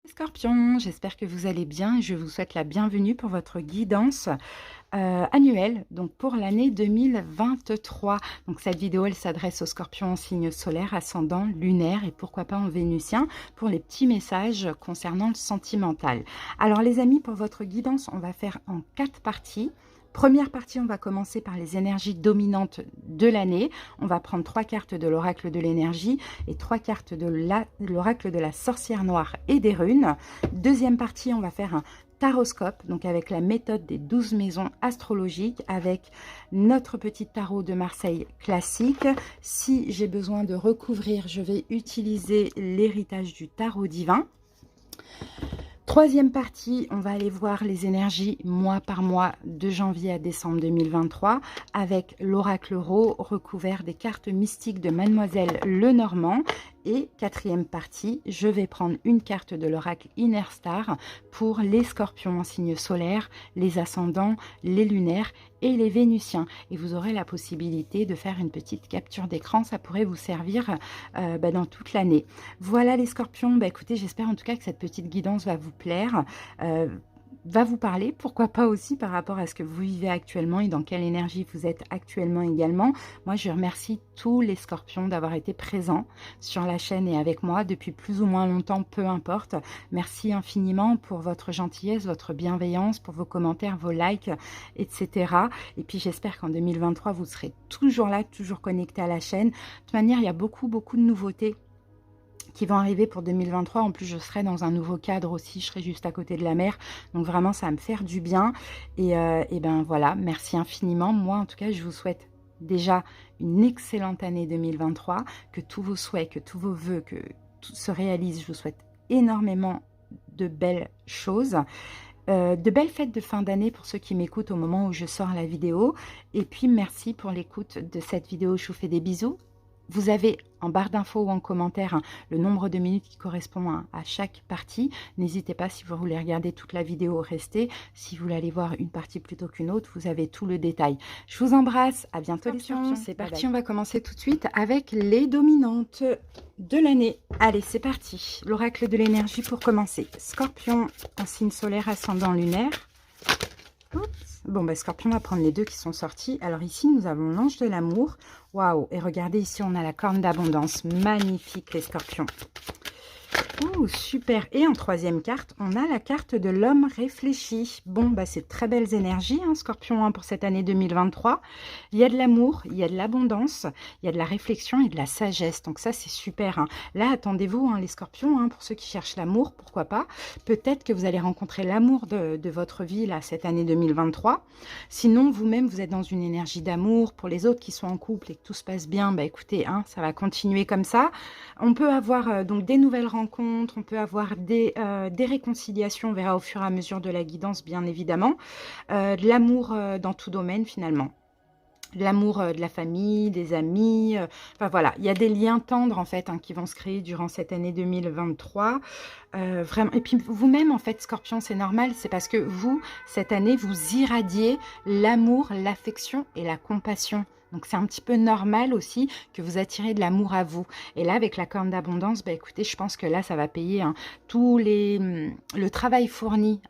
Scorpion, j'espère que vous allez bien et je vous souhaite la bienvenue pour votre guidance annuelle, donc pour l'année 2023. Donc cette vidéo, elle s'adresse aux scorpions en signe solaire, ascendant, lunaire et pourquoi pas en vénusien pour les petits messages concernant le sentimental. Alors les amis, pour votre guidance, on va faire en 4 parties. Première partie, on va commencer par les énergies dominantes de l'année. On va prendre 3 cartes de l'oracle de l'énergie et 3 cartes de l'oracle de la sorcière noire et des runes. Deuxième partie, on va faire un taroscope, donc avec la méthode des 12 maisons astrologiques, avec notre petit tarot de Marseille classique. Si j'ai besoin de recouvrir, je vais utiliser l'héritage du tarot divin. Troisième partie, on va aller voir les énergies mois par mois de janvier à décembre 2023 avec l'oracle Ro recouvert des cartes mystiques de Mademoiselle Lenormand. Et quatrième partie, je vais prendre une carte de l'oracle Inner Star pour les scorpions en signe solaire, les ascendants, les lunaires et les vénusiens. Et vous aurez la possibilité de faire une petite capture d'écran, ça pourrait vous servir dans toute l'année. Voilà les scorpions, écoutez, j'espère en tout cas que cette petite guidance va vous plaire. Va vous parler, pourquoi pas aussi par rapport à ce que vous vivez actuellement et dans quelle énergie vous êtes actuellement également. Moi, je remercie tous les scorpions d'avoir été présents sur la chaîne et avec moi depuis plus ou moins longtemps, peu importe. Merci infiniment pour votre gentillesse, votre bienveillance, pour vos commentaires, vos likes, etc. Et puis, j'espère qu'en 2023, vous serez toujours là, toujours connectés à la chaîne. De toute manière, il y a beaucoup de nouveautés qui vont arriver pour 2023. En plus, je serai dans un nouveau cadre aussi. Je serai juste à côté de la mer. Donc, vraiment, ça va me faire du bien. Et ben voilà, merci infiniment. Moi, en tout cas, je vous souhaite déjà une excellente année 2023. Que tous vos souhaits, que tous vos vœux, que tout se réalise. Je vous souhaite énormément de belles choses. De belles fêtes de fin d'année pour ceux qui m'écoutent au moment où je sors la vidéo. Et puis, merci pour l'écoute de cette vidéo. Je vous fais des bisous. Vous avez en barre d'infos ou en commentaire le nombre de minutes qui correspond à chaque partie. N'hésitez pas, si vous voulez regarder toute la vidéo, restez. Si vous voulez aller voir une partie plutôt qu'une autre, vous avez tout le détail. Je vous embrasse. À bientôt les scorpions. C'est parti, bye bye. On va commencer tout de suite avec les dominantes de l'année. Allez, c'est parti. L'oracle de l'énergie pour commencer. Scorpion, un signe solaire ascendant lunaire. Oups. Bon, Scorpion, on va prendre les deux qui sont sortis. Alors ici, nous avons l'ange de l'amour. Waouh! Et regardez, ici, on a la corne d'abondance. Magnifique, les scorpions. Ouh, super. Et en troisième carte, on a la carte de l'homme réfléchi. Bon, c'est très belles énergies, hein, Scorpion, hein, pour cette année 2023. Il y a de l'amour, il y a de l'abondance, il y a de la réflexion et de la sagesse. Donc ça, c'est super. Hein. Là, attendez-vous, hein, les scorpions, hein, pour ceux qui cherchent l'amour, pourquoi pas. Peut-être que vous allez rencontrer l'amour de votre vie, là, cette année 2023. Sinon, vous-même, vous êtes dans une énergie d'amour. Pour les autres qui sont en couple et que tout se passe bien, écoutez, hein, ça va continuer comme ça. On peut avoir donc des nouvelles rencontres, on peut avoir des réconciliations, on verra au fur et à mesure de la guidance, bien évidemment. De l'amour dans tout domaine, finalement. L'amour de la famille, des amis, enfin voilà, il y a des liens tendres en fait qui vont se créer durant cette année 2023. Vraiment. Et puis vous-même en fait, Scorpion, c'est normal, c'est parce que vous, cette année, vous irradiez l'amour, l'affection et la compassion. Donc c'est un petit peu normal aussi que vous attirez de l'amour à vous. Et là, avec la corne d'abondance, écoutez, je pense que là, ça va payer le travail fourni,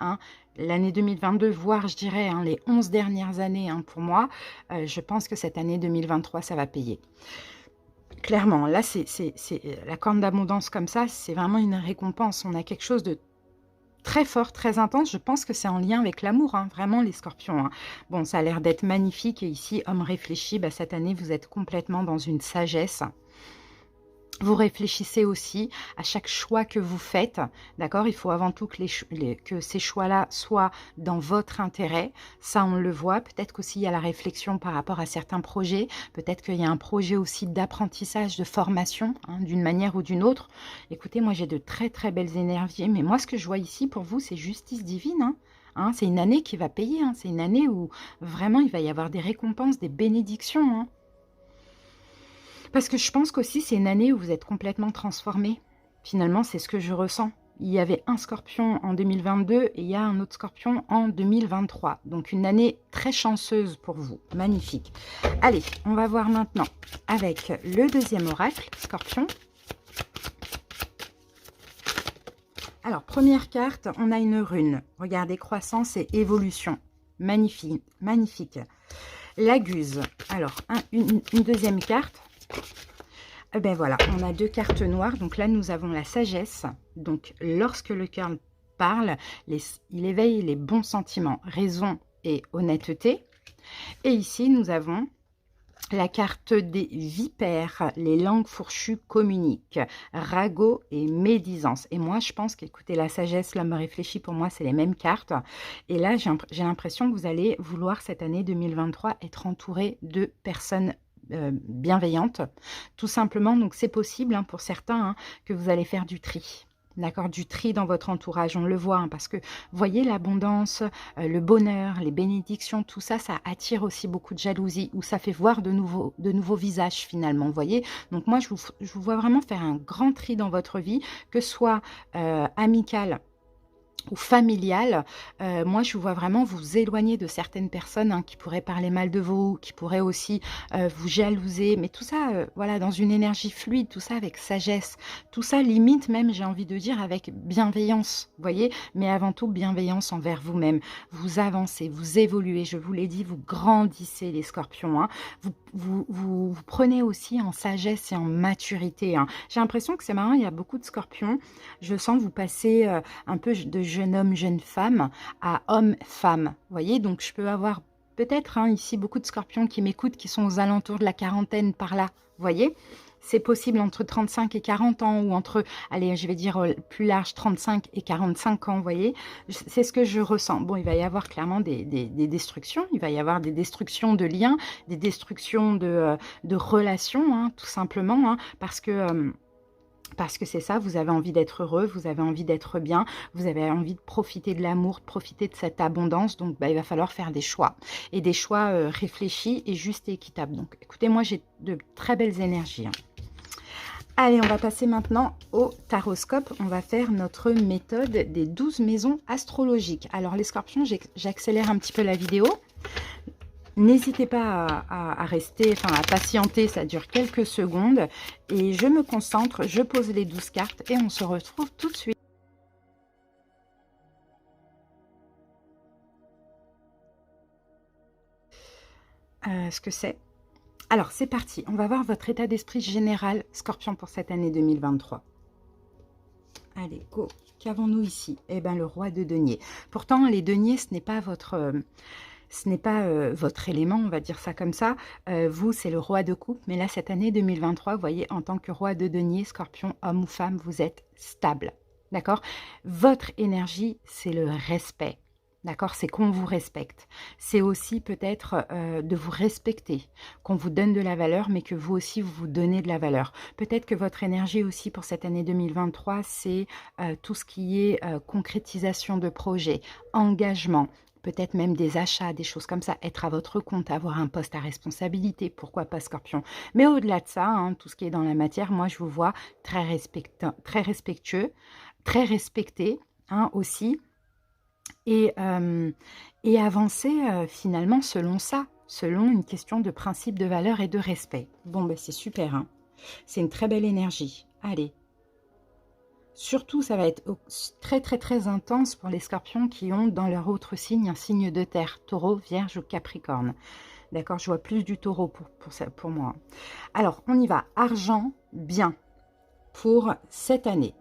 l'année 2022, voire je dirais les 11 dernières années pour moi, je pense que cette année 2023, ça va payer. Clairement, là, c'est la corne d'abondance comme ça, c'est vraiment une récompense. On a quelque chose de très fort, très intense. Je pense que c'est en lien avec l'amour, vraiment les scorpions. Bon, ça a l'air d'être magnifique. Et ici, homme réfléchi, cette année, vous êtes complètement dans une sagesse. Vous réfléchissez aussi à chaque choix que vous faites, d'accord? Il faut avant tout que ces choix-là soient dans votre intérêt. Ça, on le voit. Peut-être qu'aussi, il y a la réflexion par rapport à certains projets. Peut-être qu'il y a un projet aussi d'apprentissage, de formation, d'une manière ou d'une autre. Écoutez, moi, j'ai de très, très belles énergies. Mais moi, ce que je vois ici, pour vous, c'est justice divine, c'est une année qui va payer. C'est une année où, vraiment, il va y avoir des récompenses, des bénédictions, Parce que je pense qu'aussi, c'est une année où vous êtes complètement transformé. Finalement, c'est ce que je ressens. Il y avait un scorpion en 2022 et il y a un autre scorpion en 2023. Donc, une année très chanceuse pour vous. Magnifique. Allez, on va voir maintenant avec le deuxième oracle, scorpion. Alors, première carte, on a une rune. Regardez, croissance et évolution. Magnifique, magnifique. La Guse. Alors, une deuxième carte. Eh ben voilà, on a deux cartes noires. Donc là, nous avons la sagesse. Donc, lorsque le cœur parle, il éveille les bons sentiments, raison et honnêteté. Et ici, nous avons la carte des vipères, les langues fourchues communiquent, ragot et médisance. Et moi, je pense qu'écoutez, la sagesse, l'homme réfléchi, pour moi, c'est les mêmes cartes. Et là, j'ai l'impression que vous allez vouloir, cette année 2023, être entouré de personnes bienveillantes. Tout simplement, donc c'est possible hein, pour certains hein, que vous allez faire du tri. D'accord, du tri dans votre entourage, on le voit, hein, parce que, voyez, l'abondance, le bonheur, les bénédictions, tout ça, ça attire aussi beaucoup de jalousie, ou ça fait voir de nouveaux visages, finalement, vous voyez. Donc moi, je vous vois vraiment faire un grand tri dans votre vie, que ce soit amical ou familiale, moi je vous vois vraiment vous éloigner de certaines personnes hein, qui pourraient parler mal de vous, qui pourraient aussi vous jalouser, mais tout ça, voilà, dans une énergie fluide, tout ça avec sagesse, tout ça limite même, j'ai envie de dire, avec bienveillance, vous voyez, mais avant tout bienveillance envers vous-même. Vous avancez, vous évoluez, je vous l'ai dit, vous grandissez les scorpions, hein. Vous prenez aussi en sagesse et en maturité, hein. J'ai l'impression que c'est marrant, il y a beaucoup de scorpions, je sens vous passer un peu de jeune homme, jeune femme à homme-femme. Vous voyez, donc je peux avoir peut-être hein, ici beaucoup de scorpions qui m'écoutent, qui sont aux alentours de la quarantaine par là. Vous voyez, c'est possible entre 35 et 40 ans ou entre, allez, je vais dire plus large, 35 et 45 ans, vous voyez. C'est ce que je ressens. Bon, il va y avoir clairement des destructions. Il va y avoir des destructions de liens, des destructions de relations, hein, tout simplement, hein, parce que c'est ça, vous avez envie d'être heureux, vous avez envie d'être bien, vous avez envie de profiter de l'amour, de profiter de cette abondance. Donc, bah, il va falloir faire des choix. Et des choix réfléchis et justes et équitables. Donc, écoutez, moi, j'ai de très belles énergies. Hein. Allez, on va passer maintenant au taroscope. On va faire notre méthode des 12 maisons astrologiques. Alors, les scorpions, j'accélère un petit peu la vidéo. N'hésitez pas à rester, enfin à patienter, ça dure quelques secondes. Et je me concentre, je pose les 12 cartes et on se retrouve tout de suite. Ce que c'est. Alors, c'est parti. On va voir votre état d'esprit général, Scorpion, pour cette année 2023. Allez, go. Qu'avons-nous ici? Eh bien, le roi de denier. Pourtant, les deniers, ce n'est pas votre... ce n'est pas votre élément, on va dire ça comme ça. Vous, c'est le roi de coupe. Mais là, cette année 2023, vous voyez, en tant que roi de denier, scorpion, homme ou femme, vous êtes stable. D'accord? Votre énergie, c'est le respect. D'accord? C'est qu'on vous respecte. C'est aussi peut-être de vous respecter, qu'on vous donne de la valeur, mais que vous aussi, vous vous donnez de la valeur. Peut-être que votre énergie aussi pour cette année 2023, c'est tout ce qui est concrétisation de projets, engagement, peut-être même des achats, des choses comme ça, être à votre compte, avoir un poste à responsabilité, pourquoi pas Scorpion. Mais au-delà de ça, hein, tout ce qui est dans la matière, moi je vous vois très respectueux, très respecté hein, aussi, et avancer finalement selon ça, selon une question de principe de valeur et de respect. Bon, ben c'est super, hein. C'est une très belle énergie. Allez. Surtout, ça va être très, très, très intense pour les scorpions qui ont dans leur autre signe un signe de terre, taureau, vierge ou capricorne. D'accord, je vois plus du taureau pour moi. Alors, on y va. Argent, bien, pour cette année.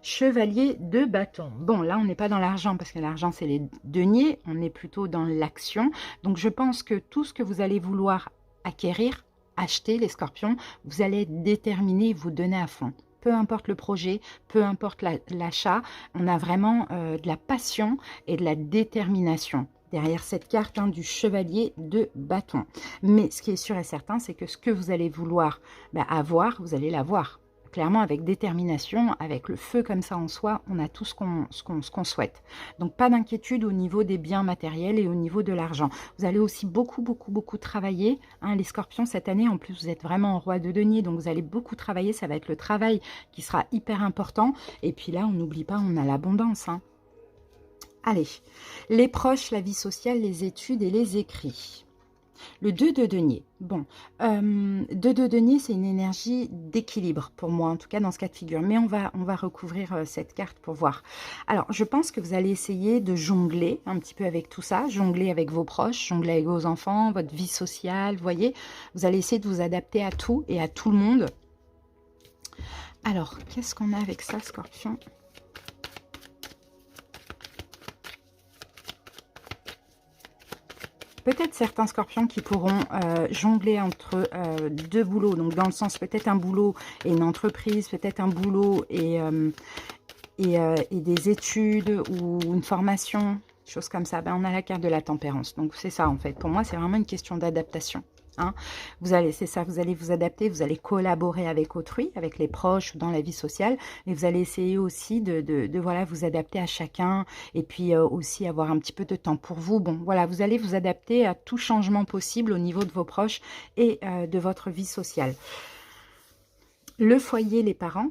Chevalier de bâton. Bon, là, on n'est pas dans l'argent parce que l'argent, c'est les deniers. On est plutôt dans l'action. Donc, je pense que tout ce que vous allez vouloir acquérir, acheter, les scorpions, vous allez être déterminé et vous donner à fond. Peu importe le projet, peu importe l'achat, on a vraiment de la passion et de la détermination derrière cette carte hein, du chevalier de bâton. Mais ce qui est sûr et certain, c'est que ce que vous allez vouloir avoir, vous allez l'avoir. Clairement, avec détermination, avec le feu comme ça en soi, on a tout ce qu'on souhaite. Donc, pas d'inquiétude au niveau des biens matériels et au niveau de l'argent. Vous allez aussi beaucoup travailler. Hein, les scorpions, cette année, en plus, vous êtes vraiment en roi de denier. Donc, vous allez beaucoup travailler. Ça va être le travail qui sera hyper important. Et puis là, on n'oublie pas, on a l'abondance. Hein. Allez, les proches, la vie sociale, les études et les écrits. Le 2 de denier. Bon, 2 de denier, c'est une énergie d'équilibre pour moi, en tout cas dans ce cas de figure. Mais on va recouvrir cette carte pour voir. Alors, je pense que vous allez essayer de jongler un petit peu avec tout ça, jongler avec vos proches, jongler avec vos enfants, votre vie sociale, vous voyez. Vous allez essayer de vous adapter à tout et à tout le monde. Alors, qu'est-ce qu'on a avec ça, Scorpion ? Peut-être certains scorpions qui pourront jongler entre deux boulots, donc dans le sens peut-être un boulot et une entreprise, peut-être un boulot et des études ou une formation, choses comme ça. Ben, on a la carte de la tempérance, donc c'est ça en fait. Pour moi, c'est vraiment une question d'adaptation. Hein. C'est ça, vous allez vous adapter, vous allez collaborer avec autrui, avec les proches ou dans la vie sociale, mais vous allez essayer aussi de voilà, vous adapter à chacun et puis aussi avoir un petit peu de temps pour vous. Bon, voilà, vous allez vous adapter à tout changement possible au niveau de vos proches et de votre vie sociale. Le foyer, les parents.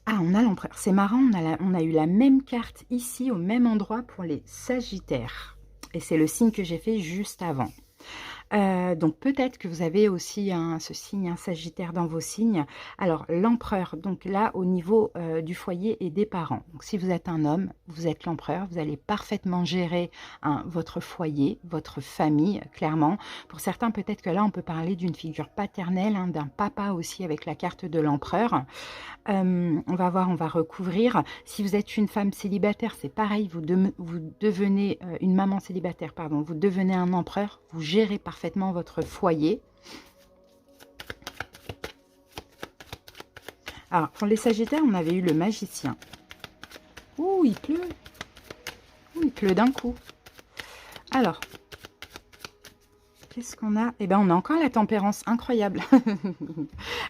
Ah, on a l'empereur. C'est marrant, on a eu la même carte ici, au même endroit pour les Sagittaires. Et c'est le signe que j'ai fait juste avant. Donc peut-être que vous avez aussi ce signe, un Sagittaire dans vos signes. Alors l'empereur, donc là au niveau du foyer et des parents. Donc si vous êtes un homme, vous êtes l'empereur, vous allez parfaitement gérer votre foyer, votre famille, clairement. Pour certains, peut-être que là on peut parler d'une figure paternelle, d'un papa aussi avec la carte de l'empereur. On va voir, on va recouvrir. Si vous êtes une femme célibataire, c'est pareil, vous devenez une maman célibataire, pardon, vous devenez un empereur, vous gérez parfaitement votre foyer. Alors, pour les Sagittaires, on avait eu le magicien. Ouh, il pleut. Ouh, il pleut d'un coup. Alors, qu'est-ce qu'on a? Eh bien, on a encore la tempérance, incroyable.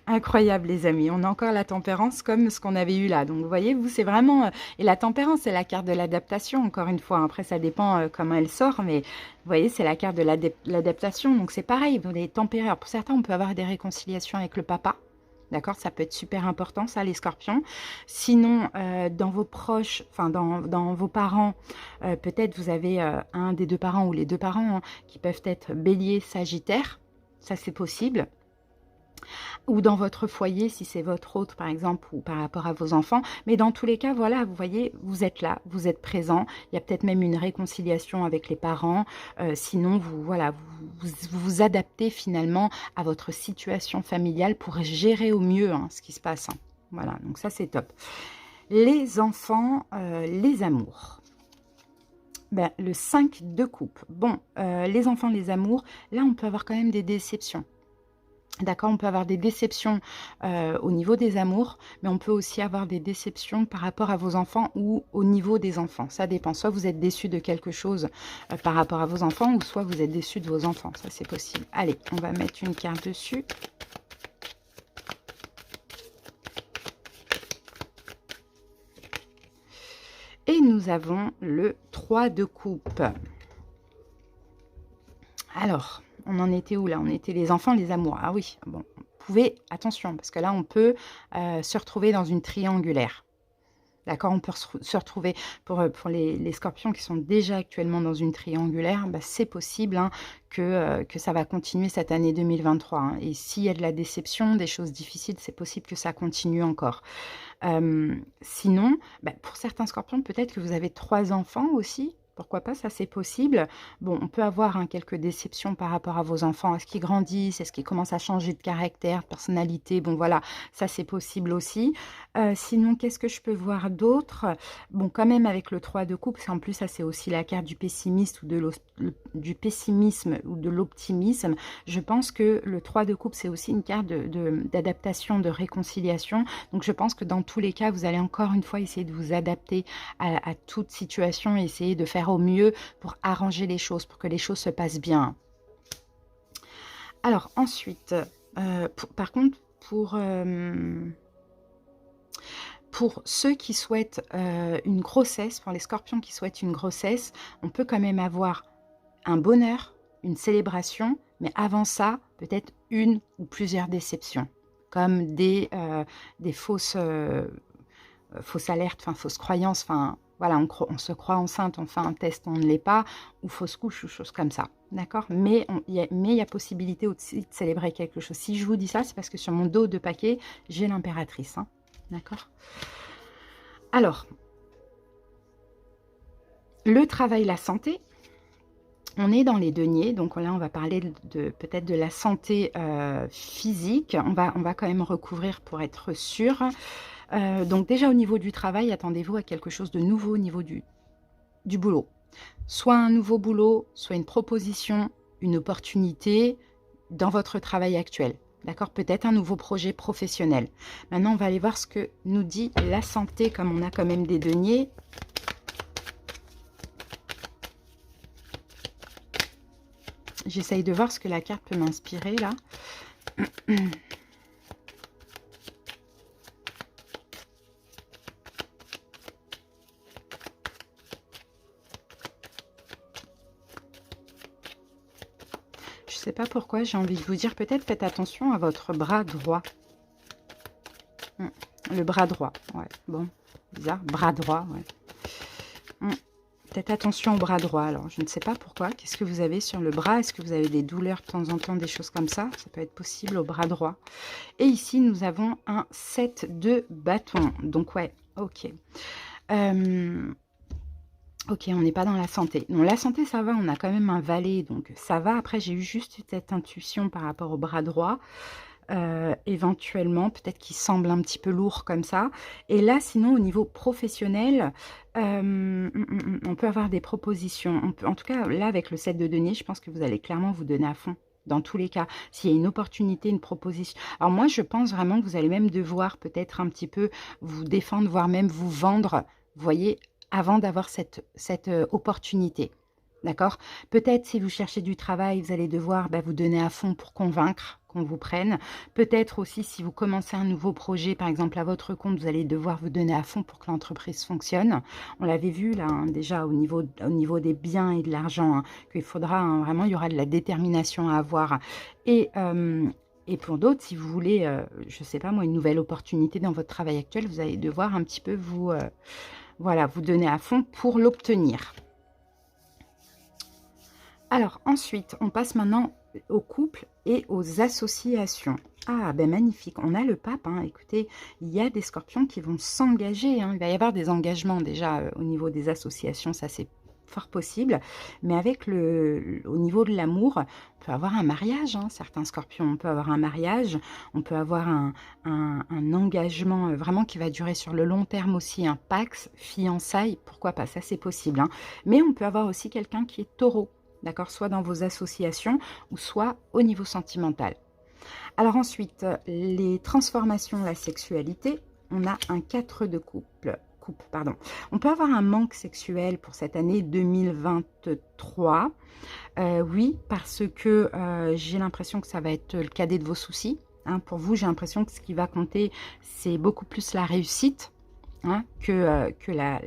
Incroyable, les amis. On a encore la tempérance comme ce qu'on avait eu là. Donc, vous voyez, vous, c'est vraiment... Et la tempérance, c'est la carte de l'adaptation, encore une fois. Après, ça dépend comment elle sort, mais vous voyez, c'est la carte de l'adaptation. Donc, c'est pareil, vous les tempérés. Pour certains, on peut avoir des réconciliations avec le papa. D'accord, ça peut être super important, ça, les scorpions. Sinon, dans vos proches, enfin, dans vos parents, peut-être vous avez un des deux parents ou les deux parents qui peuvent être bélier, sagittaire. Ça, c'est possible. Ou dans votre foyer, si c'est votre hôte, par exemple, ou par rapport à vos enfants. Mais dans tous les cas, voilà, vous voyez, vous êtes là, vous êtes présent. Il y a peut-être même une réconciliation avec les parents. Sinon, voilà, vous adaptez finalement à votre situation familiale pour gérer au mieux ce qui se passe. Voilà, donc ça, c'est top. Les enfants, les amours. Ben, le 5 de coupe. Bon, les enfants, les amours, là, on peut avoir quand même des déceptions. D'accord, on peut avoir des déceptions au niveau des amours, mais on peut aussi avoir des déceptions par rapport à vos enfants ou au niveau des enfants. Ça dépend. Soit vous êtes déçu de quelque chose par rapport à vos enfants, ou soit vous êtes déçu de vos enfants. Ça, c'est possible. Allez, on va mettre une carte dessus. Et nous avons le 3 de coupe. Alors... on en était où là? On était les enfants, les amours. Ah oui, bon, vous pouvez, attention, parce que là, on peut se retrouver dans une triangulaire. D'accord, on peut se retrouver, pour les scorpions qui sont déjà actuellement dans une triangulaire, bah, c'est possible que ça va continuer cette année 2023. Et s'il y a de la déception, des choses difficiles, c'est possible que ça continue encore. Sinon, bah, pour certains scorpions, peut-être que vous avez 3 enfants aussi. Pourquoi pas, ça c'est possible. Bon, on peut avoir quelques déceptions par rapport à vos enfants. Est-ce qu'ils grandissent? Est-ce qu'ils commencent à changer de caractère, de personnalité? Bon, voilà, ça c'est possible aussi. Sinon, qu'est-ce que je peux voir d'autre? Bon, quand même avec le 3 de coupe, parce qu'en plus, ça c'est aussi la carte du pessimiste ou du pessimisme ou de l'optimisme. Je pense que le 3 de coupe, c'est aussi une carte d'adaptation, de réconciliation. Donc, je pense que dans tous les cas, vous allez encore une fois essayer de vous adapter à toute situation et essayer de faire au mieux pour arranger les choses, pour que les choses se passent bien. Alors ensuite, par contre, pour ceux qui souhaitent une grossesse, pour les scorpions qui souhaitent une grossesse, on peut quand même avoir un bonheur, une célébration, mais avant ça, peut-être une ou plusieurs déceptions, comme des fausses alertes, fausses croyances, Voilà, on se croit enceinte, on fait un test, on ne l'est pas, ou fausse couche, ou chose comme ça. D'accord, mais il y a possibilité aussi de célébrer quelque chose. Si je vous dis ça, c'est parce que sur mon dos de paquet, j'ai l'impératrice. Hein. D'accord. Alors, le travail, la santé, on est dans les deniers. Donc là, on va parler peut-être de la santé physique. On va quand même recouvrir pour être sûr. Donc déjà, au niveau du travail, attendez-vous à quelque chose de nouveau au niveau du boulot. Soit un nouveau boulot, soit une proposition, une opportunité dans votre travail actuel. D'accord? Peut-être un nouveau projet professionnel. Maintenant, on va aller voir ce que nous dit la santé, comme on a quand même des deniers. J'essaye de voir ce que la carte peut m'inspirer, là. Je ne sais pas pourquoi, j'ai envie de vous dire, peut-être faites attention à votre bras droit. Le bras droit, ouais, bon, bizarre, bras droit, ouais. Faites attention au bras droit, alors je ne sais pas pourquoi. Qu'est-ce que vous avez sur le bras? Est-ce que vous avez des douleurs de temps en temps, des choses comme ça? Ça peut être possible au bras droit. Et ici, nous avons un 7 de bâton. Donc, ouais, ok. Ok, on n'est pas dans la santé. Non, la santé, ça va, on a quand même un valet, donc ça va. Après, j'ai eu juste cette intuition par rapport au bras droit. Éventuellement, peut-être qu'il semble un petit peu lourd comme ça. Et là, sinon, au niveau professionnel, on peut avoir des propositions. En tout cas, là, avec le 7 de denier, je pense que vous allez clairement vous donner à fond. Dans tous les cas, s'il y a une opportunité, une proposition. Alors moi, je pense vraiment que vous allez même devoir peut-être un petit peu vous défendre, voire même vous vendre, vous voyez, avant d'avoir cette opportunité. D'accord? Peut-être si vous cherchez du travail, vous allez devoir vous donner à fond pour convaincre qu'on vous prenne. Peut-être aussi si vous commencez un nouveau projet, par exemple à votre compte, vous allez devoir vous donner à fond pour que l'entreprise fonctionne. On l'avait vu là déjà au niveau des biens et de l'argent, qu'il faudra vraiment, il y aura de la détermination à avoir. Et pour d'autres, si vous voulez, je ne sais pas moi, une nouvelle opportunité dans votre travail actuel, vous allez devoir un petit peu vous donner à fond pour l'obtenir. Alors ensuite, on passe maintenant au couple et aux associations. Ah, ben magnifique, on a le pape, hein. Écoutez, il y a des scorpions qui vont s'engager, hein. Il va y avoir des engagements déjà au niveau des associations, ça c'est fort possible. Mais avec au niveau de l'amour, on peut avoir un mariage, hein, certains scorpions, on peut avoir un mariage, on peut avoir un engagement vraiment qui va durer sur le long terme aussi, un pax, fiançailles, pourquoi pas, ça c'est possible. Hein. Mais on peut avoir aussi quelqu'un qui est taureau. D'accord, soit dans vos associations ou soit au niveau sentimental. Alors ensuite, les transformations, la sexualité, on a un 4 de coupe. Pardon. On peut avoir un manque sexuel pour cette année 2023. Oui, parce que j'ai l'impression que ça va être le cadet de vos soucis. Hein. Pour vous, j'ai l'impression que ce qui va compter, c'est beaucoup plus la réussite. Hein, que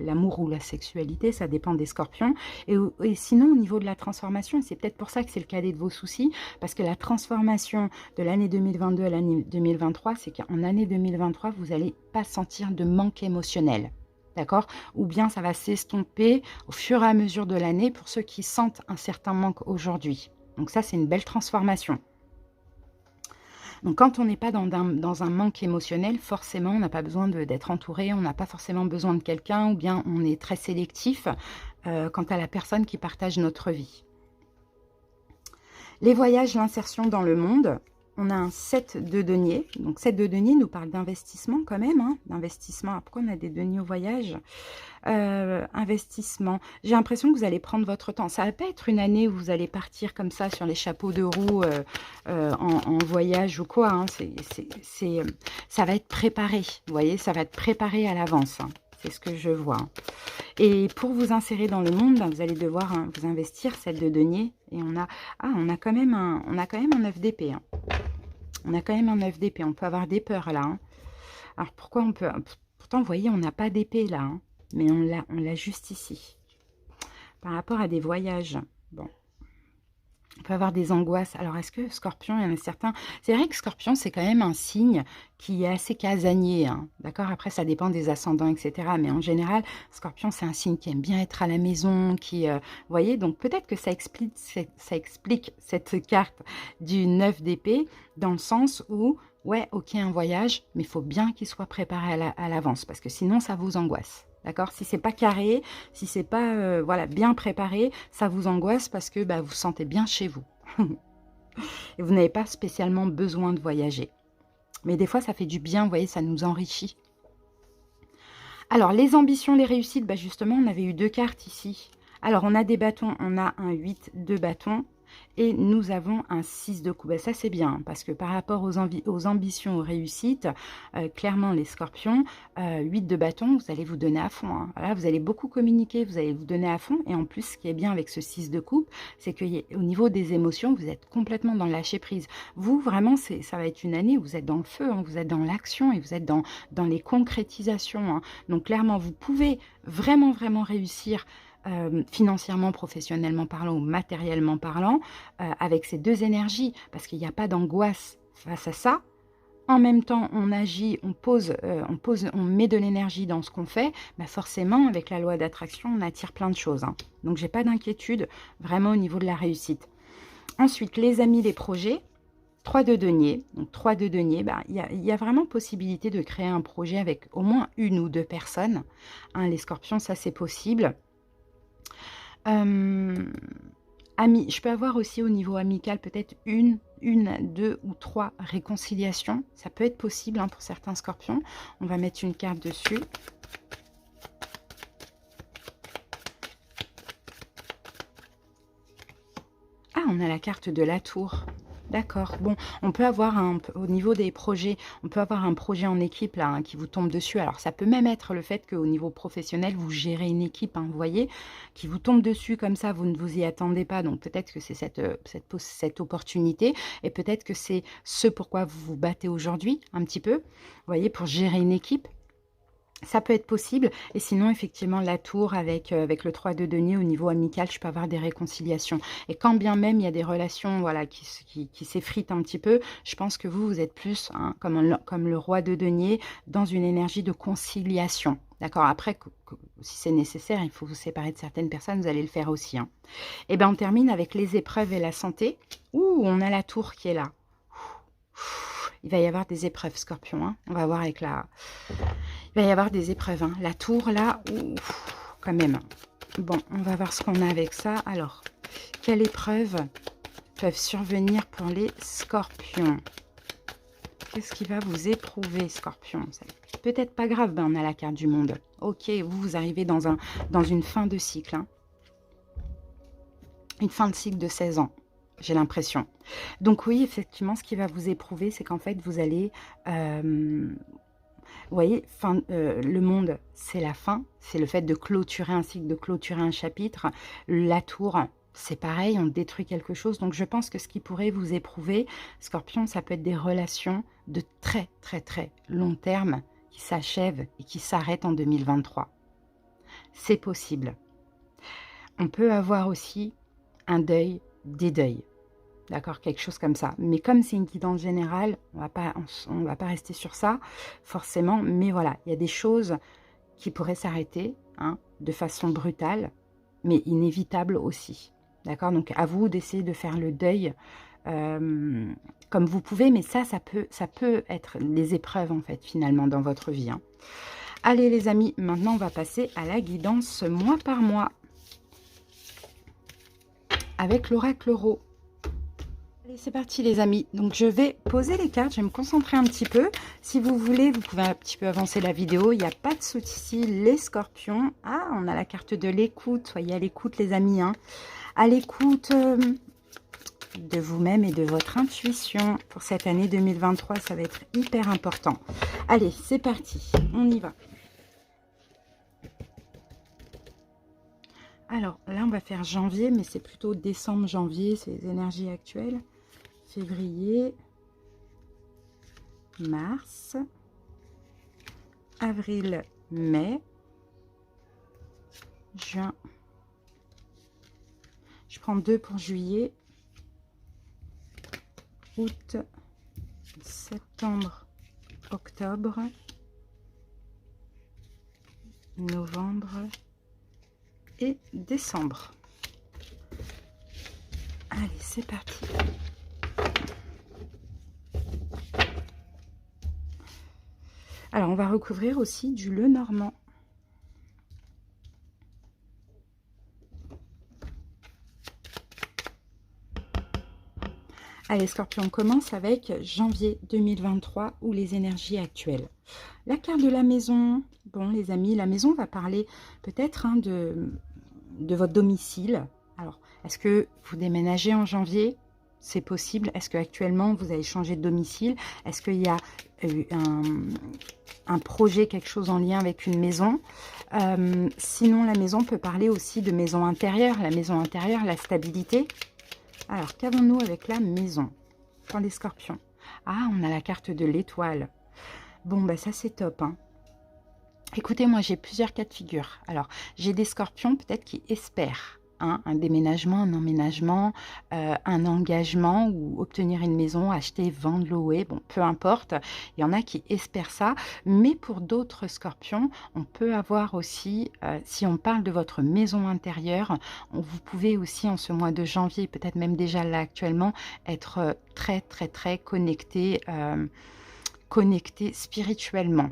l'amour ou la sexualité, ça dépend des scorpions. Et sinon, au niveau de la transformation, c'est peut-être pour ça que c'est le cadet de vos soucis, parce que la transformation de l'année 2022 à l'année 2023, c'est qu'en année 2023, vous n'allez pas sentir de manque émotionnel. D'accord? Ou bien ça va s'estomper au fur et à mesure de l'année pour ceux qui sentent un certain manque aujourd'hui. Donc ça, c'est une belle transformation. Donc, quand on n'est pas dans un manque émotionnel, forcément, on n'a pas besoin d'être entouré, on n'a pas forcément besoin de quelqu'un, ou bien on est très sélectif quant à la personne qui partage notre vie. Les voyages, l'insertion dans le monde, on a un 7 de denier. Donc, 7 de denier nous parle d'investissement quand même, hein, d'investissement. Pourquoi on a des deniers au voyage? Investissement. J'ai l'impression que vous allez prendre votre temps. Ça va pas être une année où vous allez partir comme ça sur les chapeaux de roue en voyage ou quoi. Hein. Ça va être préparé. Vous voyez, ça va être préparé à l'avance. Hein. C'est ce que je vois. Hein. Et pour vous insérer dans le monde, ben, vous allez devoir vous investir, celle de denier. Et on a quand même un 9 d'épée. Hein. On a quand même un 9 d'épée. On peut avoir des peurs là. Hein. Alors pourquoi on peut... Pourtant, vous voyez, on n'a pas d'épée là. Hein. Mais on l'a juste ici. Par rapport à des voyages. Bon. On peut avoir des angoisses. Alors, est-ce que Scorpion, il y en a certains... C'est vrai que Scorpion, c'est quand même un signe qui est assez casanier, hein, d'accord? Après, ça dépend des ascendants, etc. Mais en général, Scorpion, c'est un signe qui aime bien être à la maison, qui... vous voyez, donc peut-être que ça explique cette carte du 9 d'épée, dans le sens où, ouais, ok, un voyage, mais il faut bien qu'il soit préparé à l'avance, parce que sinon, ça vous angoisse. D'accord? Si c'est pas carré, si c'est pas voilà, bien préparé, ça vous angoisse parce que bah, vous sentez bien chez vous. Et vous n'avez pas spécialement besoin de voyager. Mais des fois, ça fait du bien, vous voyez, ça nous enrichit. Alors, les ambitions, les réussites, bah justement, on avait eu 2 cartes ici. Alors, on a des bâtons, on a un 8 de bâtons. Et nous avons un 6 de coupe. Ben, ça, c'est bien, parce que par rapport aux ambitions, aux réussites, clairement, les scorpions, 8 de bâton, vous allez vous donner à fond. Hein. Voilà, vous allez beaucoup communiquer, vous allez vous donner à fond. Et en plus, ce qui est bien avec ce 6 de coupe, c'est qu'au niveau des émotions, vous êtes complètement dans le lâcher-prise. Vous, vraiment, ça va être une année où vous êtes dans le feu, hein, vous êtes dans l'action et vous êtes dans les concrétisations. Hein. Donc, clairement, vous pouvez vraiment, vraiment réussir financièrement, professionnellement parlant ou matériellement parlant, avec ces 2 énergies, parce qu'il n'y a pas d'angoisse face à ça. En même temps, on agit, on met de l'énergie dans ce qu'on fait, bah forcément, avec la loi d'attraction, on attire plein de choses. Hein. Donc, j'ai pas d'inquiétude vraiment au niveau de la réussite. Ensuite, les amis, les projets. 3 de denier. Donc, 3 de denier, bah, y a vraiment possibilité de créer un projet avec au moins 1 ou 2 personnes. Hein, les scorpions, ça, c'est possible. Je peux avoir aussi au niveau amical peut-être une, 2 ou 3 réconciliations. Ça peut être possible hein, pour certains scorpions. On va mettre une carte dessus. Ah, on a la carte de la tour. D'accord. Bon, on peut avoir au niveau des projets, on peut avoir un projet en équipe là hein, qui vous tombe dessus. Alors, ça peut même être le fait qu'au niveau professionnel, vous gérez une équipe, hein, vous voyez, qui vous tombe dessus comme ça, vous ne vous y attendez pas. Donc, peut-être que c'est cette opportunité et peut-être que c'est ce pourquoi vous vous battez aujourd'hui, un petit peu, vous voyez, pour gérer une équipe. Ça peut être possible. Et sinon, effectivement, la tour avec le 3 de denier au niveau amical, je peux avoir des réconciliations. Et quand bien même il y a des relations voilà, qui s'effritent un petit peu, je pense que vous êtes plus, hein, comme le roi de denier, dans une énergie de conciliation. D'accord. Après, si c'est nécessaire, il faut vous séparer de certaines personnes, vous allez le faire aussi. Hein. Et bien, on termine avec les épreuves et la santé. Ouh, on a la tour qui est là. Il va y avoir des épreuves, Scorpion. Hein. On va voir avec la... Il va y avoir des épreuves. Hein. La tour, là, ouf, quand même. Bon, on va voir ce qu'on a avec ça. Alors, quelles épreuves peuvent survenir pour les scorpions? Qu'est-ce qui va vous éprouver, scorpion? Peut-être pas grave, ben on a la carte du monde. Ok, vous arrivez dans une fin de cycle. Hein. Une fin de cycle de 16 ans. J'ai l'impression. Donc oui, effectivement, ce qui va vous éprouver, c'est qu'en fait, vous allez... vous voyez, le monde, c'est la fin. C'est le fait de clôturer un cycle, de clôturer un chapitre. La tour, c'est pareil, on détruit quelque chose. Donc, je pense que ce qui pourrait vous éprouver, Scorpion, ça peut être des relations de très, très, très long terme qui s'achèvent et qui s'arrêtent en 2023. C'est possible. On peut avoir aussi un deuil, des deuils. D'accord, quelque chose comme ça. Mais comme c'est une guidance générale, on va pas rester sur ça, forcément. Mais voilà, il y a des choses qui pourraient s'arrêter hein, de façon brutale, mais inévitable aussi. D'accord, donc à vous d'essayer de faire le deuil comme vous pouvez. Mais ça peut être des épreuves, en fait, finalement, dans votre vie. Hein. Allez, les amis, maintenant, on va passer à la guidance mois par mois avec l'oracle Euro. Allez, c'est parti les amis. Donc je vais poser les cartes, je vais me concentrer un petit peu. Si vous voulez, vous pouvez un petit peu avancer la vidéo, il n'y a pas de souci. Les scorpions. Ah, on a la carte de l'écoute. Soyez à l'écoute les amis. Hein. À l'écoute de vous-même et de votre intuition. Pour cette année 2023, ça va être hyper important. Allez, c'est parti. On y va. Alors là, on va faire janvier, mais c'est plutôt décembre-janvier, c'est les énergies actuelles. Février, mars, avril, mai, juin. Je prends 2 pour juillet août, septembre, octobre, novembre et décembre. Allez, c'est parti. Alors, on va recouvrir aussi du Lenormand. Allez, Scorpion, on commence avec janvier 2023 ou les énergies actuelles. La carte de la maison. Bon, les amis, la maison va parler peut-être de votre domicile. Alors, est-ce que vous déménagez en janvier? C'est possible. Est-ce qu'actuellement, vous avez changé de domicile? Est-ce qu'il y a eu un projet, quelque chose en lien avec une maison? Sinon, la maison peut parler aussi de maison intérieure. La maison intérieure, la stabilité. Alors, qu'avons-nous avec la maison pour les scorpions? Ah, on a la carte de l'étoile. Bon, bah ça, c'est top, hein. Écoutez, moi, j'ai plusieurs cas de figure. Alors, j'ai des scorpions peut-être qui espèrent un déménagement, un emménagement, un engagement ou obtenir une maison, acheter, vendre, louer, bon, peu importe. Il y en a qui espèrent ça. Mais pour d'autres scorpions, on peut avoir aussi, si on parle de votre maison intérieure, vous pouvez aussi en ce mois de janvier, peut-être même déjà là actuellement, être très, très, très connecté, connecté spirituellement.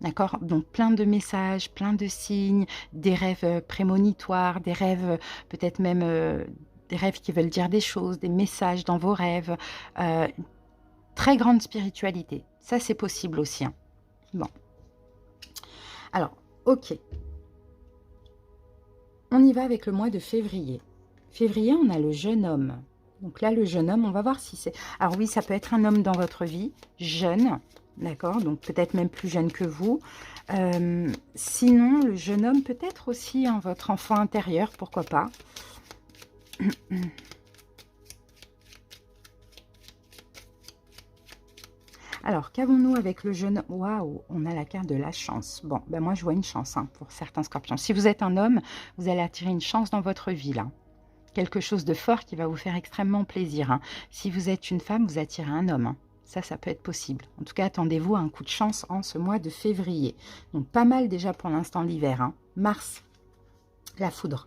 D'accord? Donc, plein de messages, plein de signes, des rêves prémonitoires, des rêves, peut-être même des rêves qui veulent dire des choses, des messages dans vos rêves. Très grande spiritualité. Ça, c'est possible aussi, hein. Bon. Alors, ok. On y va avec le mois de février. Février, on a le jeune homme. Donc là, le jeune homme, on va voir si c'est... Alors oui, ça peut être un homme dans votre vie, jeune. D'accord, donc peut-être même plus jeune que vous. Sinon, le jeune homme peut être aussi votre enfant intérieur, pourquoi pas. Alors, qu'avons-nous avec le jeune... Waouh, on a la carte de la chance. Bon, ben moi, je vois une chance pour certains scorpions. Si vous êtes un homme, vous allez attirer une chance dans votre vie, là. Quelque chose de fort qui va vous faire extrêmement plaisir. Si vous êtes une femme, vous attirez un homme. Ça peut être possible. En tout cas, attendez-vous à un coup de chance en ce mois de février. Donc, pas mal déjà pour l'instant l'hiver. Mars, la foudre.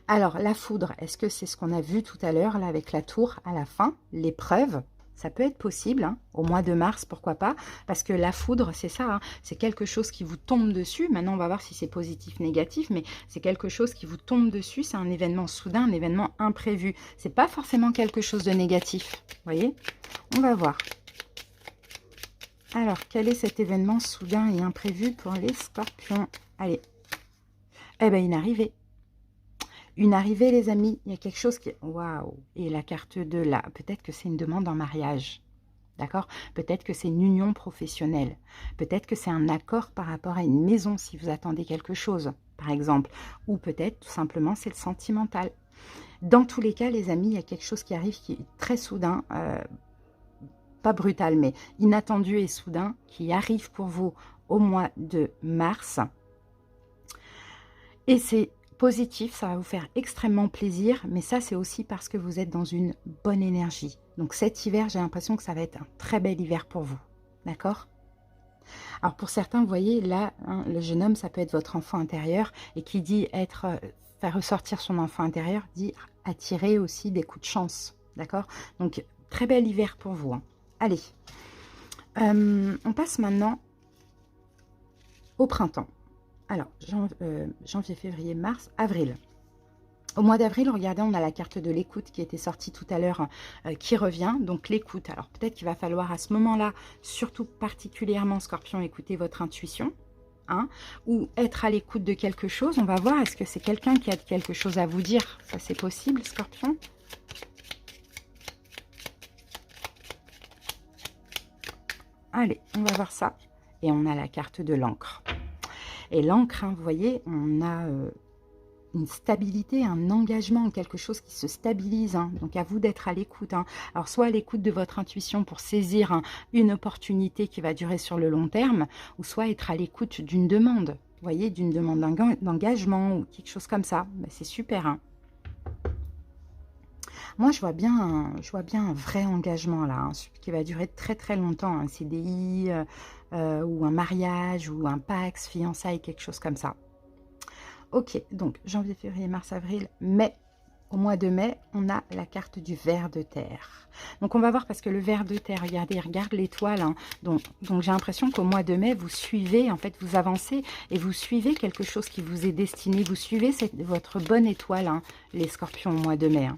Alors, la foudre, est-ce que c'est ce qu'on a vu tout à l'heure, là, avec la tour à la fin, l'épreuve? Ça peut être possible, au mois de mars, pourquoi pas, parce que la foudre, c'est ça, c'est quelque chose qui vous tombe dessus. Maintenant, on va voir si c'est positif, négatif, mais c'est quelque chose qui vous tombe dessus, c'est un événement soudain, un événement imprévu. C'est pas forcément quelque chose de négatif, vous voyez? On va voir. Alors, quel est cet événement soudain et imprévu pour les scorpions? Allez, eh bien, une arrivée. Une arrivée, les amis, il y a quelque chose qui... Waouh! Et la carte de là, peut-être que c'est une demande en mariage. D'accord? Peut-être que c'est une union professionnelle. Peut-être que c'est un accord par rapport à une maison si vous attendez quelque chose, par exemple. Ou peut-être, tout simplement, c'est le sentimental. Dans tous les cas, les amis, il y a quelque chose qui arrive qui est très soudain, pas brutal, mais inattendu et soudain, qui arrive pour vous au mois de mars. Et c'est positif, ça va vous faire extrêmement plaisir, mais ça c'est aussi parce que vous êtes dans une bonne énergie. Donc cet hiver, j'ai l'impression que ça va être un très bel hiver pour vous, d'accord? Alors pour certains, vous voyez, là, le jeune homme, ça peut être votre enfant intérieur, et qui dit faire ressortir son enfant intérieur, dit attirer aussi des coups de chance, d'accord? Donc très bel hiver pour vous. Allez, on passe maintenant au printemps. Alors, janvier, février, mars, avril. Au mois d'avril, regardez, on a la carte de l'écoute qui était sortie tout à l'heure, qui revient. Donc, l'écoute. Alors, peut-être qu'il va falloir à ce moment-là, surtout particulièrement, Scorpion, écouter votre intuition. Ou être à l'écoute de quelque chose. On va voir, est-ce que c'est quelqu'un qui a quelque chose à vous dire? Ça, c'est possible, Scorpion? Allez, on va voir ça. Et on a la carte de l'encre. Et l'encre, vous voyez, on a une stabilité, un engagement, quelque chose qui se stabilise. Donc, à vous d'être à l'écoute. Alors, soit à l'écoute de votre intuition pour saisir une opportunité qui va durer sur le long terme, ou soit être à l'écoute d'une demande. Vous voyez, d'une demande d'engagement ou quelque chose comme ça. Ben, c'est super. Moi, je vois bien un vrai engagement là, hein, qui va durer très très longtemps, un CDI ou un mariage ou un Pacs, fiançailles, quelque chose comme ça. Ok, donc janvier, février, mars, avril, mai. Au mois de mai, on a la carte du ver de terre. Donc on va voir parce que le ver de terre, regardez, regarde l'étoile. Hein. Donc j'ai l'impression qu'au mois de mai, vous suivez, en fait, vous avancez et vous suivez quelque chose qui vous est destiné. Vous suivez votre bonne étoile, hein, les scorpions au mois de mai. Hein.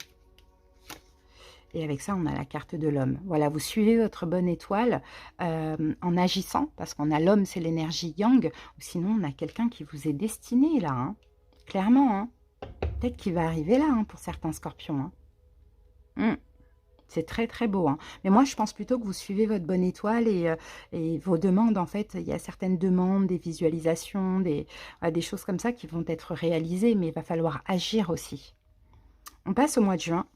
Et avec ça, on a la carte de l'homme. Voilà, vous suivez votre bonne étoile en agissant, parce qu'on a l'homme, c'est l'énergie yang, ou sinon on a quelqu'un qui vous est destiné là, hein. Clairement. Hein. Peut-être qu'il va arriver là hein, pour certains scorpions. Hein. C'est très très beau. Hein. Mais moi, je pense plutôt que vous suivez votre bonne étoile et vos demandes, en fait, il y a certaines demandes, des visualisations, des choses comme ça qui vont être réalisées, mais il va falloir agir aussi. On passe au mois de juin.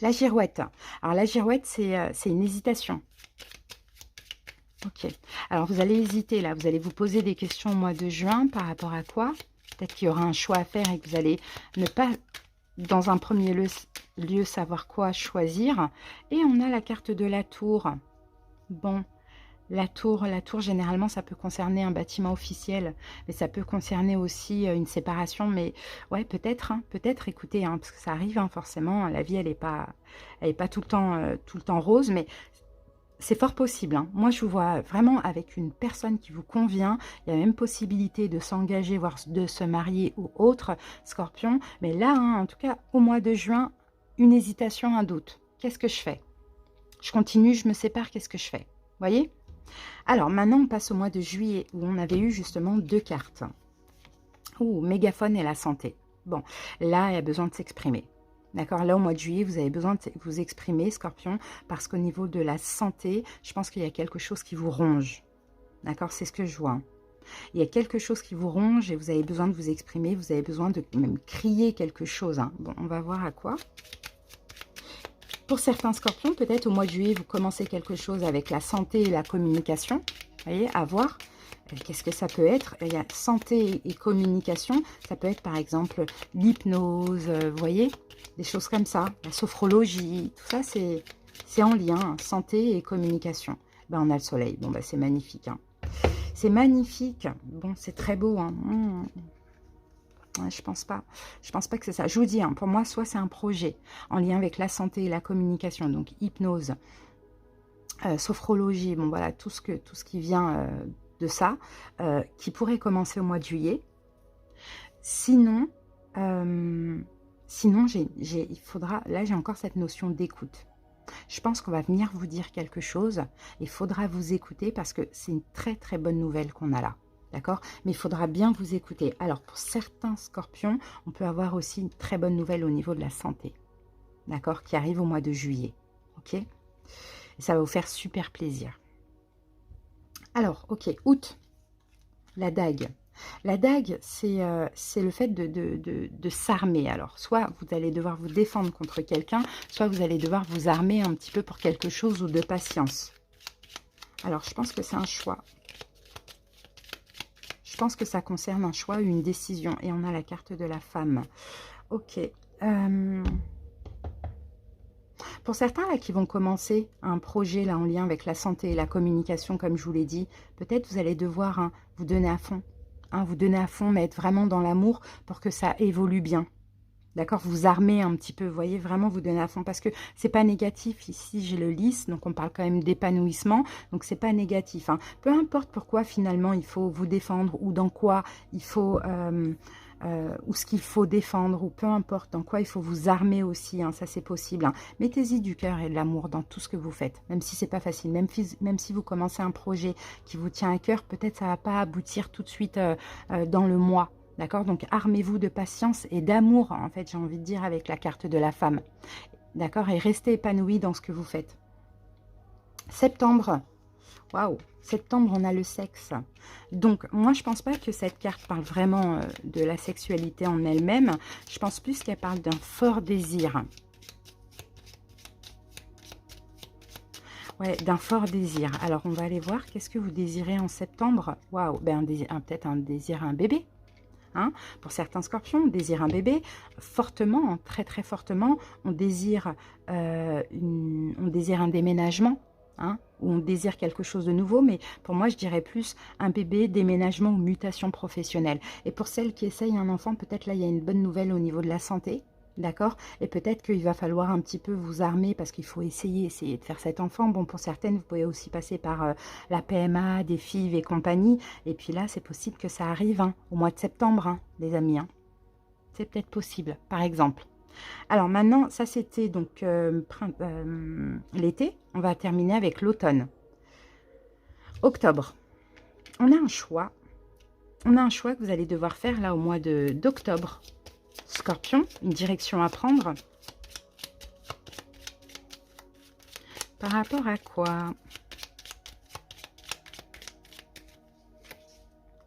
La girouette. Alors la girouette, c'est une hésitation. Ok. Alors vous allez hésiter là. Vous allez vous poser des questions au mois de juin par rapport à quoi? Peut-être qu'il y aura un choix à faire et que vous allez ne pas, dans un premier lieu, savoir quoi choisir. Et on a la carte de la tour. Bon. La tour, généralement, ça peut concerner un bâtiment officiel, mais ça peut concerner aussi une séparation. Mais ouais, peut-être, hein, peut-être, écoutez, hein, parce que ça arrive, hein, forcément, la vie, elle est pas tout le temps rose, mais c'est fort possible. Hein. Moi, je vous vois vraiment avec une personne qui vous convient. Il y a même possibilité de s'engager, voire de se marier ou autre, Scorpion. Mais là, hein, en tout cas, au mois de juin, une hésitation, un doute. Qu'est-ce que je fais? Je continue, je me sépare, qu'est-ce que je fais? Voyez? Alors, maintenant, on passe au mois de juillet, où on avait eu justement 2 cartes. Ouh, mégaphone et la santé. Bon, là, il y a besoin de s'exprimer. D'accord? Là, au mois de juillet, vous avez besoin de vous exprimer, Scorpion, parce qu'au niveau de la santé, je pense qu'il y a quelque chose qui vous ronge. D'accord? C'est ce que je vois. Hein. Il y a quelque chose qui vous ronge et vous avez besoin de vous exprimer, vous avez besoin de même crier quelque chose. Hein. Bon, on va voir à quoi. Pour certains scorpions, peut-être au mois de juillet, vous commencez quelque chose avec la santé et la communication. Vous voyez, à voir. Qu'est-ce que ça peut être? Il y a santé et communication. Ça peut être par exemple l'hypnose, vous voyez, des choses comme ça. La sophrologie, tout ça, c'est en lien, hein, santé et communication. Ben, on a le soleil. Bon, ben, c'est magnifique. Hein. C'est magnifique. Bon, c'est très beau. Hein. Ouais, je pense pas que c'est ça. Je vous dis, hein, pour moi, soit c'est un projet en lien avec la santé et la communication, donc hypnose, sophrologie, bon voilà, tout ce qui vient de ça, qui pourrait commencer au mois de juillet. Sinon, il faudra, là j'ai encore cette notion d'écoute. Je pense qu'on va venir vous dire quelque chose, il faudra vous écouter parce que c'est une très très bonne nouvelle qu'on a là. D'accord? Mais il faudra bien vous écouter. Alors, pour certains scorpions, on peut avoir aussi une très bonne nouvelle au niveau de la santé. D'accord? Qui arrive au mois de juillet. Ok? Et ça va vous faire super plaisir. Alors, ok, août. La dague. La dague, c'est le fait de s'armer. Alors, soit vous allez devoir vous défendre contre quelqu'un, soit vous allez devoir vous armer un petit peu pour quelque chose ou de patience. Alors, je pense que c'est un choix. Je pense que ça concerne un choix ou une décision. Et on a la carte de la femme. Ok. Pour certains là qui vont commencer un projet là en lien avec la santé et la communication, comme je vous l'ai dit, peut-être vous allez devoir hein, vous donner à fond. Hein, vous donner à fond, mais être vraiment dans l'amour pour que ça évolue bien. D'accord, vous armez un petit peu, vous voyez, vraiment vous donner à fond, parce que c'est pas négatif, ici j'ai le lys, donc on parle quand même d'épanouissement, donc c'est pas négatif. Hein. Peu importe pourquoi finalement il faut vous défendre, ou dans quoi il faut, ou ce qu'il faut défendre, ou peu importe dans quoi il faut vous armer aussi, hein, ça c'est possible. Hein. Mettez-y du cœur et de l'amour dans tout ce que vous faites, même si c'est pas facile, même si vous commencez un projet qui vous tient à cœur, peut-être ça va pas aboutir tout de suite dans le mois. D'accord? Donc, armez-vous de patience et d'amour, en fait, j'ai envie de dire, avec la carte de la femme. D'accord? Et restez épanoui dans ce que vous faites. Septembre. Waouh! Septembre, on a le sexe. Donc, moi, je pense pas que cette carte parle vraiment de la sexualité en elle-même. Je pense plus qu'elle parle d'un fort désir. Ouais, d'un fort désir. Alors, on va aller voir. Qu'est-ce que vous désirez en septembre? Waouh! Ben, peut-être un désir à un bébé. Hein. Pour certains scorpions, on désire un bébé fortement, très très fortement. On désire un déménagement, hein, ou on désire quelque chose de nouveau. Mais pour moi, je dirais plus un bébé, déménagement ou mutation professionnelle. Et pour celles qui essayent un enfant, peut-être là, il y a une bonne nouvelle au niveau de la santé. D'accord. Et peut-être qu'il va falloir un petit peu vous armer parce qu'il faut essayer de faire cet enfant. Bon, pour certaines, vous pouvez aussi passer par la PMA, des FIV et compagnie. Et puis là, c'est possible que ça arrive hein, au mois de septembre, hein, les amis. Hein. C'est peut-être possible, par exemple. Alors maintenant, ça c'était donc l'été. On va terminer avec l'automne. Octobre. On a un choix. On a un choix que vous allez devoir faire là au mois d'octobre. Scorpion, une direction à prendre. Par rapport à quoi?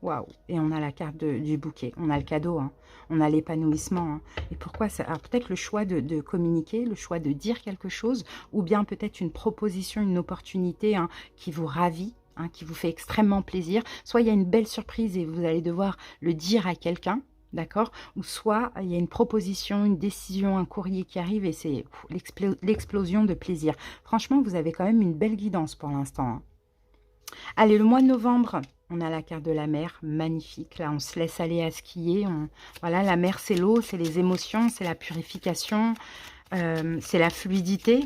Waouh! Et on a la carte du bouquet. On a le cadeau, hein. On a l'épanouissement. Hein. Et pourquoi ça? Alors peut-être le choix de communiquer, le choix de dire quelque chose, ou bien peut-être une proposition, une opportunité hein, qui vous ravit, hein, qui vous fait extrêmement plaisir. Soit il y a une belle surprise et vous allez devoir le dire à quelqu'un. D'accord? Ou soit il y a une proposition, une décision, un courrier qui arrive et c'est l'explosion de plaisir. Franchement, vous avez quand même une belle guidance pour l'instant. Hein. Allez, le mois de novembre, on a la carte de la mer, magnifique. Là, on se laisse aller à skier. Voilà, la mer, c'est l'eau, c'est les émotions, c'est la purification, c'est la fluidité.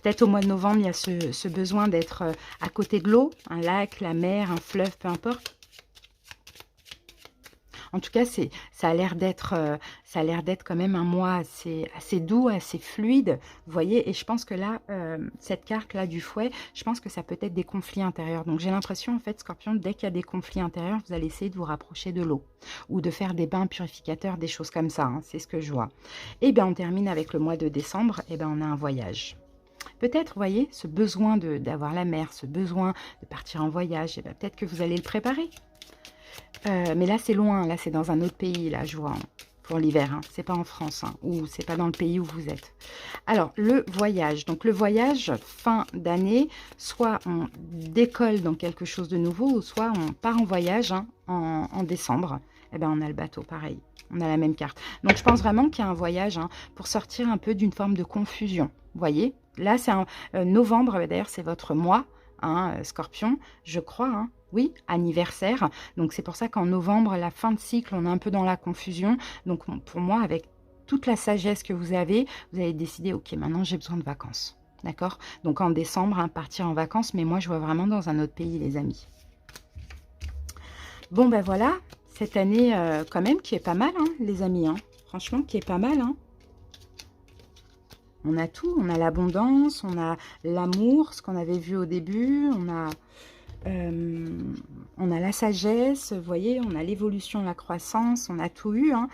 Peut-être au mois de novembre, il y a ce besoin d'être à côté de l'eau, un lac, la mer, un fleuve, peu importe. En tout cas, ça a l'air d'être quand même un mois assez doux, assez fluide, vous voyez. Et je pense que là, cette carte-là du fouet, je pense que ça peut être des conflits intérieurs. Donc j'ai l'impression, en fait, Scorpion, dès qu'il y a des conflits intérieurs, vous allez essayer de vous rapprocher de l'eau ou de faire des bains purificateurs, des choses comme ça. Hein, c'est ce que je vois. Et bien, on termine avec le mois de décembre. Et bien, on a un voyage. Peut-être, vous voyez, ce besoin d'avoir la mer, ce besoin de partir en voyage, et bien peut-être que vous allez le préparer. Mais là, c'est loin. Là, c'est dans un autre pays, là, je vois, hein, pour l'hiver. Hein. C'est pas en France, hein, ou c'est pas dans le pays où vous êtes. Alors, le voyage. Donc, le voyage, fin d'année, soit on décolle dans quelque chose de nouveau, ou soit on part en voyage hein, en décembre. Eh bien, on a le bateau, pareil. On a la même carte. Donc, je pense vraiment qu'il y a un voyage hein, pour sortir un peu d'une forme de confusion. Vous voyez? Là, c'est novembre, d'ailleurs, c'est votre mois, hein, Scorpion, je crois, hein. Oui, anniversaire. Donc, c'est pour ça qu'en novembre, la fin de cycle, on est un peu dans la confusion. Donc, pour moi, avec toute la sagesse que vous avez décidé, ok, maintenant, j'ai besoin de vacances. D'accord? Donc, en décembre, hein, partir en vacances. Mais moi, je vois vraiment dans un autre pays, les amis. Bon, ben voilà. Cette année, quand même, qui est pas mal, hein, les amis. Hein. Franchement, qui est pas mal, hein. On a tout. On a l'abondance, on a l'amour, ce qu'on avait vu au début. On a la sagesse, vous voyez, on a l'évolution, la croissance, on a tout eu, hein.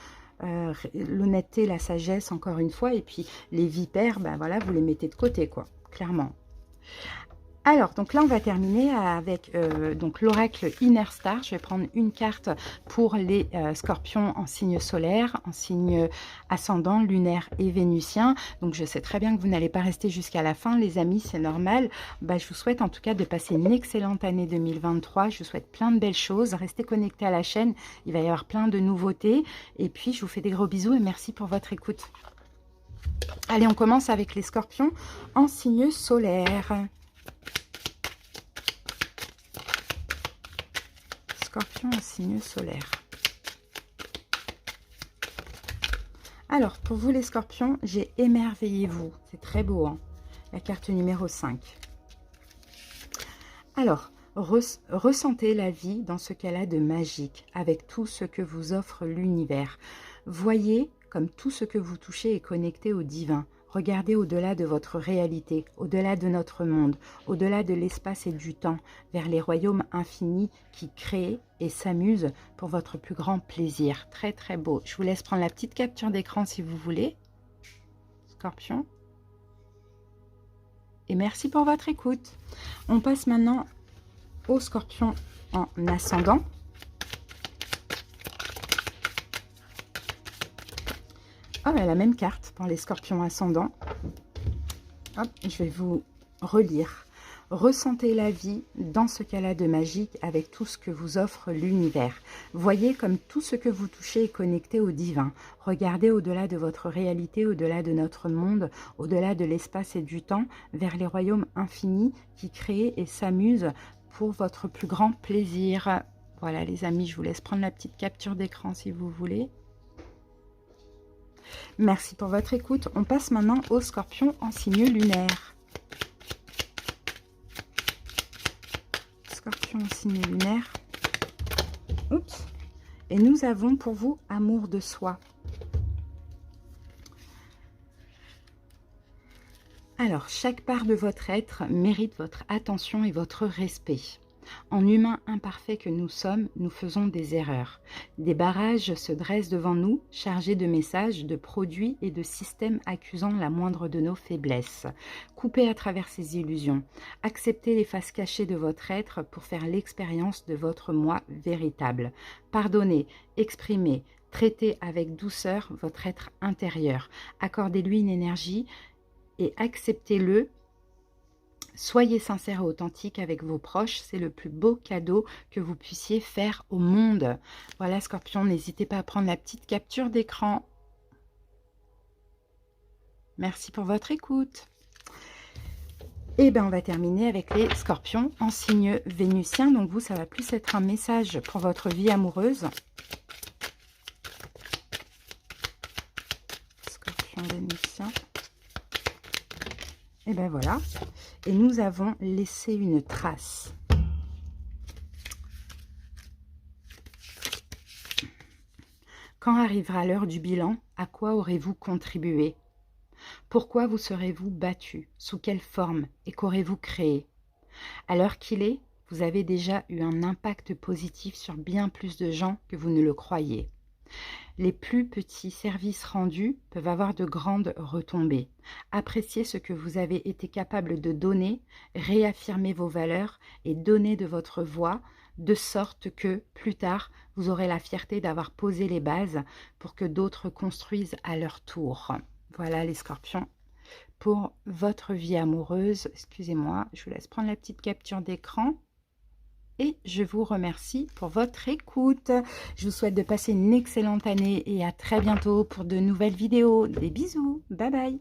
L'honnêteté, la sagesse, encore une fois, et puis les vipères, ben voilà, vous les mettez de côté, quoi, clairement. Alors, donc là, on va terminer avec donc l'oracle Inner Star. Je vais prendre une carte pour les scorpions en signe solaire, en signe ascendant, lunaire et vénusien. Donc, je sais très bien que vous n'allez pas rester jusqu'à la fin, les amis, c'est normal. Bah, je vous souhaite en tout cas de passer une excellente année 2023. Je vous souhaite plein de belles choses. Restez connectés à la chaîne, il va y avoir plein de nouveautés. Et puis, je vous fais des gros bisous et merci pour votre écoute. Allez, on commence avec les scorpions en signe solaire. Scorpion en signe solaire. Alors, pour vous les scorpions, j'ai émerveillez-vous. C'est très beau, hein, la carte numéro 5. Alors, ressentez la vie dans ce qu'elle a de magique, avec tout ce que vous offre l'univers. Voyez comme tout ce que vous touchez est connecté au divin. Regardez au-delà de votre réalité, au-delà de notre monde, au-delà de l'espace et du temps, vers les royaumes infinis qui créent et s'amusent pour votre plus grand plaisir. Très très beau. Je vous laisse prendre la petite capture d'écran si vous voulez. Scorpion. Et merci pour votre écoute. On passe maintenant au Scorpion en ascendant. Oh, la même carte pour les scorpions ascendants. Hop, je vais vous relire. Ressentez la vie dans ce qu'elle a de magique avec tout ce que vous offre l'univers. Voyez comme tout ce que vous touchez est connecté au divin. Regardez au-delà de votre réalité, au-delà de notre monde, au-delà de l'espace et du temps, vers les royaumes infinis qui créent et s'amusent pour votre plus grand plaisir. Voilà les amis, je vous laisse prendre la petite capture d'écran si vous voulez. Merci pour votre écoute. On passe maintenant au Scorpion en signe lunaire. Scorpion en signe lunaire. Oups. Et nous avons pour vous amour de soi. Alors, chaque part de votre être mérite votre attention et votre respect. En humains imparfaits que nous sommes, nous faisons des erreurs. Des barrages se dressent devant nous, chargés de messages, de produits et de systèmes accusant la moindre de nos faiblesses. Coupez à travers ces illusions. Acceptez les faces cachées de votre être pour faire l'expérience de votre moi véritable. Pardonnez, exprimez, traitez avec douceur votre être intérieur. Accordez-lui une énergie et acceptez-le. Soyez sincère et authentique avec vos proches, c'est le plus beau cadeau que vous puissiez faire au monde. Voilà Scorpion, n'hésitez pas à prendre la petite capture d'écran. Merci pour votre écoute. Et bien on va terminer avec les Scorpions en signe vénusien. Donc vous, ça va plus être un message pour votre vie amoureuse. Scorpion vénusien. Et ben voilà. Et nous avons laissé une trace. Quand arrivera l'heure du bilan, à quoi aurez-vous contribué? Pourquoi vous serez-vous battu? Sous quelle forme? Et qu'aurez-vous créé? À l'heure qu'il est, vous avez déjà eu un impact positif sur bien plus de gens que vous ne le croyez. Les plus petits services rendus peuvent avoir de grandes retombées. Appréciez ce que vous avez été capable de donner, réaffirmez vos valeurs et donnez de votre voix, de sorte que, plus tard, vous aurez la fierté d'avoir posé les bases pour que d'autres construisent à leur tour. Voilà les Scorpions, pour votre vie amoureuse. Excusez-moi, je vous laisse prendre la petite capture d'écran. Et je vous remercie pour votre écoute. Je vous souhaite de passer une excellente année et à très bientôt pour de nouvelles vidéos. Des bisous. Bye bye.